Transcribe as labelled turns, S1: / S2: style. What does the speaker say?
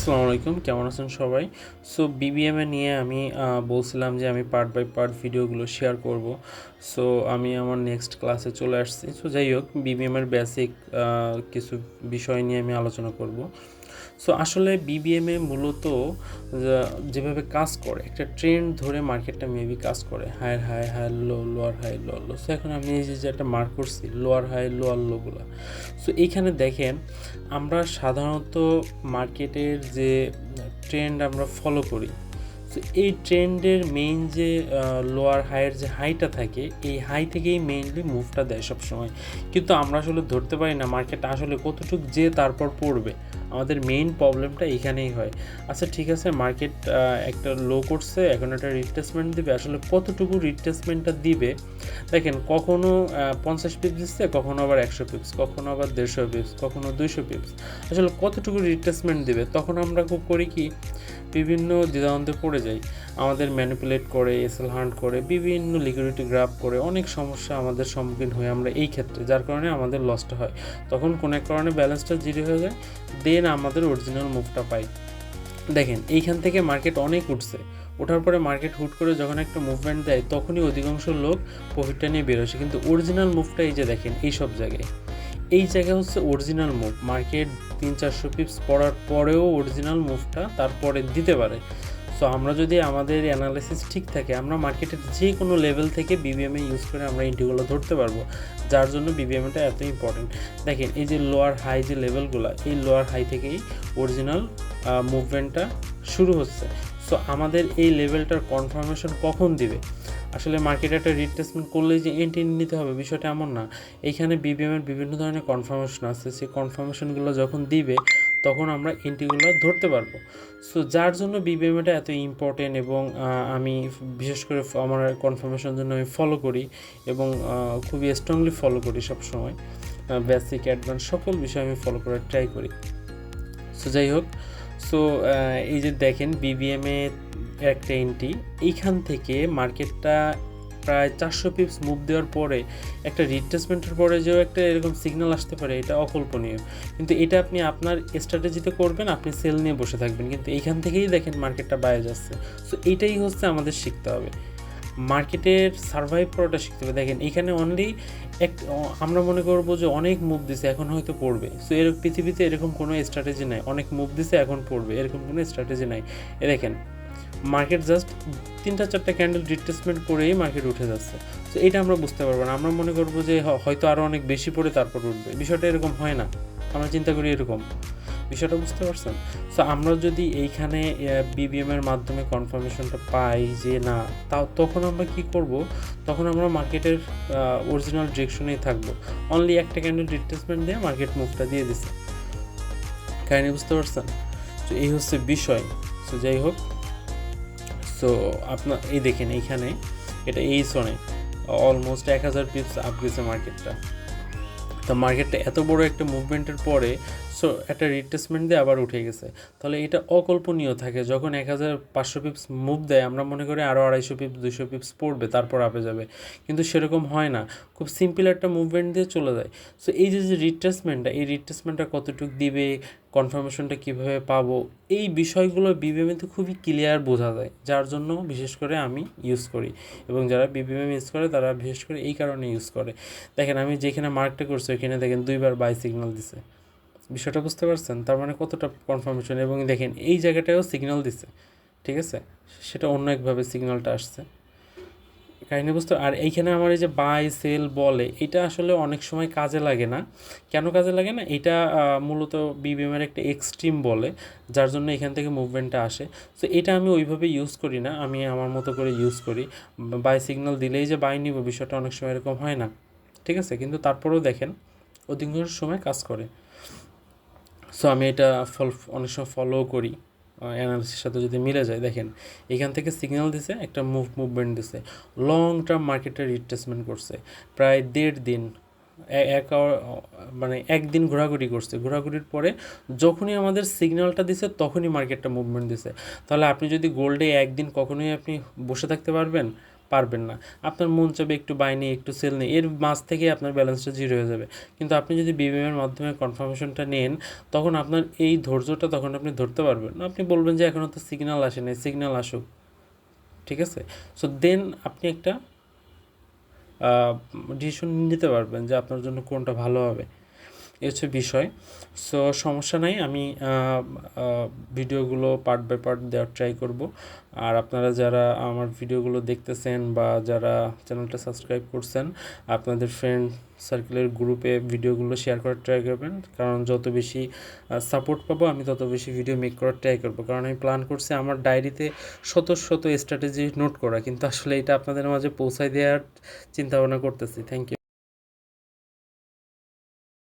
S1: আসসালামু আলাইকুম, কেমন আছেন সবাই? সো বিবিএমএ নিয়ে আমি বলছিলাম যে আমি পার্ট বাই পার্ট ভিডিওগুলো শেয়ার করব। সো আমি আমার নেক্সট ক্লাসে চলে আসছি। সো যাই হোক, বিবিএমের বেসিক কিছু বিষয় নিয়ে আমি আলোচনা করব। সো আসলে বিবিএমএ মূলত যেভাবে কাজ করে, একটা ট্রেন্ড ধরে মার্কেটটা মেবি কাজ করে, higher high, higher low, lower high, lower low. So এখন আমি এই যে একটা মার্ক করছি লোয়ার হাই, লোয়ার লোগুলো। সো এইখানে দেখেন, আমরা সাধারণত মার্কেটের যে ট্রেন্ড আমরা ফলো করি, সো এই ট্রেন্ডের মেইন যে লোয়ার হাইয়ের যে হাইটা থাকে, এই হাই থেকেই মেইনলি মুভটা দেয় সবসময়। কিন্তু আমরা আসলে ধরতে পারি না মার্কেটটা আসলে কতটুকু যে তারপর পড়বে। আমাদের মেইন প্রবলেমটা এখানেই হয়। আচ্ছা ঠিক আছে, মার্কেট একটা লো করছে, এখন একটা রিট্রেসমেন্ট দিবে, আসলে কতটুকু রিট্রেসমেন্টটা দিবে। দেখেন, কখনো 50 পিপস দিচ্ছে, কখনো আবার 100 পিপস, কখনো আবার 150 পিপস, কখনো 200 পিপস। আসলে কতটুকু রিট্রেসমেন্ট দিবে, তখন আমরা খুব করি কি, বিভিন্ন দ্বিধাদ্বন্দ্বে পড়ে যাই। আমাদের ম্যানিপুলেট করে, এসএল হান্ট করে, বিভিন্ন লিকুইডিটি গ্রাফ করে, অনেক সমস্যা আমাদের সম্মুখীন হই আমরা এই ক্ষেত্রে, যার কারণে আমাদের লসটা হয়। তখন কোনো এক কারণে ব্যালেন্সটা জিরো হয়ে যায়, দেন আমাদের অরিজিনাল মুভটা পাই। দেখেন, এইখান থেকে মার্কেট অনেক উঠছে, ওঠার পরে মার্কেট হুট করে যখন একটা মুভমেন্ট দেয়, তখনই অধিকাংশ লোক প্রফিটটা নিয়ে বেরোছে। কিন্তু অরিজিনাল মুভটা এই যে দেখেন, এই সব জায়গায়, এই জায়গা হচ্ছে অরিজিনাল মুভ। মার্কেট 300-400 পিপস পড়ার পরেও অরিজিনাল মুভটা তারপরে দিতে পারে। সো আমরা যদি আমাদের অ্যানালাইসিস ঠিক থাকে, আমরা মার্কেটের যে কোনো লেভেল থেকে বিবিএমএ ইউজ করে আমরা এন্ট্রিগুলো ধরতে পারবো, যার জন্য বিবিএমএটা এত ইম্পর্টেন্ট। দেখেন, এই যে লোয়ার হাই যে লেভেলগুলো, এই লোয়ার হাই থেকেই অরিজিনাল মুভমেন্টটা শুরু হচ্ছে। সো আমাদের এই লেভেলটার কনফার্মেশন কখন দিবে? আসলে মার্কেটে একটা রিট্রেসমেন্ট করলেই যে এন্ট্রি নিতে হবে, বিষয়টা এমন না। এইখানে বিবিএমের বিভিন্ন ধরনের কনফার্মেশন আছে, সেই কনফার্মেশনগুলো যখন দিবে, তখন আমরা এন্ট্রিগুলো ধরতে পারবো। সো যার জন্য বিবিএমটা এত ইম্পর্টেন্ট, এবং আমি বিশেষ করে আমার কনফার্মেশনের জন্য আমি ফলো করি, এবং খুবই স্ট্রংলি ফলো করি সবসময়। বেসিক অ্যাডভান্স সকল বিষয় আমি ফলো করার ট্রাই করি। সো যাই হোক, সো এই যে দেখেন বিবিএমএ একটা এন্ট্রি, এইখান থেকে মার্কেটটা প্রায় 400 পিপস মুভ দেওয়ার পরে একটা রিট্রেসমেন্টের পরে যেও একটা এরকম সিগন্যাল আসতে পারে, এটা অকল্পনীয়। কিন্তু এটা আপনি আপনার স্ট্র্যাটেজিতে করবেন, আপনি সেল নিয়ে বসে থাকবেন, কিন্তু এইখান থেকেই দেখেন মার্কেটটা বাইরে যাচ্ছে। সো এইটাই হচ্ছে আমাদের শিখতে হবে, মার্কেটের সার্ভাইভ করাটা শিখতে হবে। দেখেন, এখানে অনলি আমরা মনে করবো যে অনেক মুভ দিছে, এখন হয়তো পড়বে। সো পৃথিবীতে এরকম কোনো স্ট্র্যাটেজি নাই, অনেক মুভ দিছে এখন পড়বে, এরকম কোনো স্ট্র্যাটেজি নাই। দেখেন, মার্কেট জাস্ট 3-4টা ক্যান্ডেল রিট্রেসমেন্ট করেই মার্কেট উঠে যাচ্ছে। তো এটা আমরা বুঝতে পারবো না, আমরা মনে করবো যে হয়তো আরও অনেক বেশি পড়ে তারপর উঠবে। বিষয়টা এরকম হয় না, আমরা চিন্তা করি এরকম। বিষয়টা বুঝতে পারছেন? সো আমরা যদি এইখানে বিবিএমের মাধ্যমে কনফার্মেশনটা পাই যে না, তখন আমরা কি করব, তখন আমরা মার্কেটের অরিজিনাল ডিরেকশনেই থাকবো। অনলি একটা ক্যান্ডেল রিট্রেসমেন্ট দিয়ে মার্কেট মুভটা দিয়ে দিছে। কাহিনি বুঝতে পারছেন? তো এই হচ্ছে বিষয়। সো যাই হোক, সো আপনার এই দেখেন, এইখানে এটা এই জোনে অলমোস্ট 1000 পিপস আপ গেছে মার্কেটটা। তো মার্কেটটা এত বড় একটা মুভমেন্টের পরে সো একটা রিট্রেসমেন্ট দিয়ে আবার উঠে গেছে। তাহলে এটা অকল্পনীয় থাকে, যখন 1500 পিপস মুভ দেয়, আমরা মনে করি আরও 250 পিপস 200 পিপস পড়বে, তারপর আপে যাবে। কিন্তু সেরকম হয় না, খুব সিম্পল একটা মুভমেন্ট দিয়ে চলে যায়। সো এই যে রিট্রেসমেন্টটা, এই রিট্রেসমেন্টটা কতটুকু দিবে, কনফার্মেশনটা কীভাবে পাবো, এই বিষয়গুলো বিবিএমতে খুবই ক্লিয়ার বোঝা যায়, যার জন্য বিশেষ করে আমি ইউজ করি, এবং যারা বিবিএম ইউজ করে তারা বিশেষ করে এই কারণে ইউজ করে। দেখেন, আমি যেখানে মার্কটা করছি ওইখানে দেখেন 2বার বাই সিগন্যাল দিছে। বিষয়টা বুঝতে পারছেন? তার মানে কতটা কনফার্মেশন। এবং দেখেন, এই জায়গাটায়ও সিগন্যাল দিছে, ঠিক আছে, সেটা অন্য একভাবে সিগন্যালটা আসছে। কাহিনি বুঝতে। আর এইখানে আমার এই যে বাই সেল বলে, এটা আসলে অনেক সময় কাজে লাগে না। কেন কাজে লাগে না? এটা মূলত বিবিএমের একটা এক্সট্রিম বলে, যার জন্য এখান থেকে মুভমেন্টটা আসে। সো এটা আমি ওইভাবে ইউজ করি না, আমি আমার মতো করে ইউজ করি। বাই সিগন্যাল দিলেই যে বাই নিব, বিষয়টা অনেক সময় এরকম হয় না, ঠিক আছে। কিন্তু তারপরেও দেখেন, অধিকাংশ সময় কাজ করে। সো আমি এটা অনেক সময় ফলো করি, অ্যানালিসিসের সাথে যদি মিলে যায়। দেখেন, এখান থেকে সিগন্যাল দিছে, একটা মুভমেন্ট দিছে, লং টার্ম মার্কেটে রিট্রেসমেন্ট করছে, প্রায় 1.5 দিন, এক আওয়ার, মানে একদিন ঘোরাঘুরি করছে। ঘোরাঘুরির পরে যখনই আমাদের সিগন্যালটা দিছে, তখনই মার্কেটটা মুভমেন্ট দিছে। তাহলে আপনি যদি গোল্ডে একদিন কখনোই আপনি বসে থাকতে পারবেন? পারবেন না। আপনার মন চাবে একটু বাই নেই, একটু সেল নেই, এর মাঝ থেকেই আপনার ব্যালেন্সটা জিরো হয়ে যাবে। কিন্তু আপনি যদি বিবিএমের মাধ্যমে কনফার্মেশনটা নেন, তখন আপনার এই ধৈর্যটা তখন আপনি ধরতে পারবেন না। আপনি বলবেন যে এখনও তো সিগন্যাল আসে নাই, সিগন্যাল আসুক, ঠিক আছে? সো দেন আপনি একটা ডিসিশন নিতে পারবেন যে আপনার জন্য কোনটা ভালো হবে। এই হচ্ছে বিষয়। সো সমস্যা নাই, আমি ভিডিওগুলো পার্ট বাই পার্ট দেওয়ার ট্রাই করব। আর আপনারা যারা আমার ভিডিওগুলো দেখতেছেন বা যারা চ্যানেলটা সাবস্ক্রাইব করছেন, আপনাদের ফ্রেন্ড সার্কেলের গ্রুপে ভিডিওগুলো শেয়ার করার ট্রাই করবেন, কারণ যত বেশি সাপোর্ট পাবো আমি তত বেশি ভিডিও মেক করার ট্রাই করবো। কারণ আমি প্ল্যান করছি আমার ডায়েরিতে শত শত স্ট্র্যাটেজি নোট করা, কিন্তু আসলে এটা আপনাদের মাঝে পৌঁছায় দেওয়ার চিন্তা ভাবনা করতেছি। Thank you.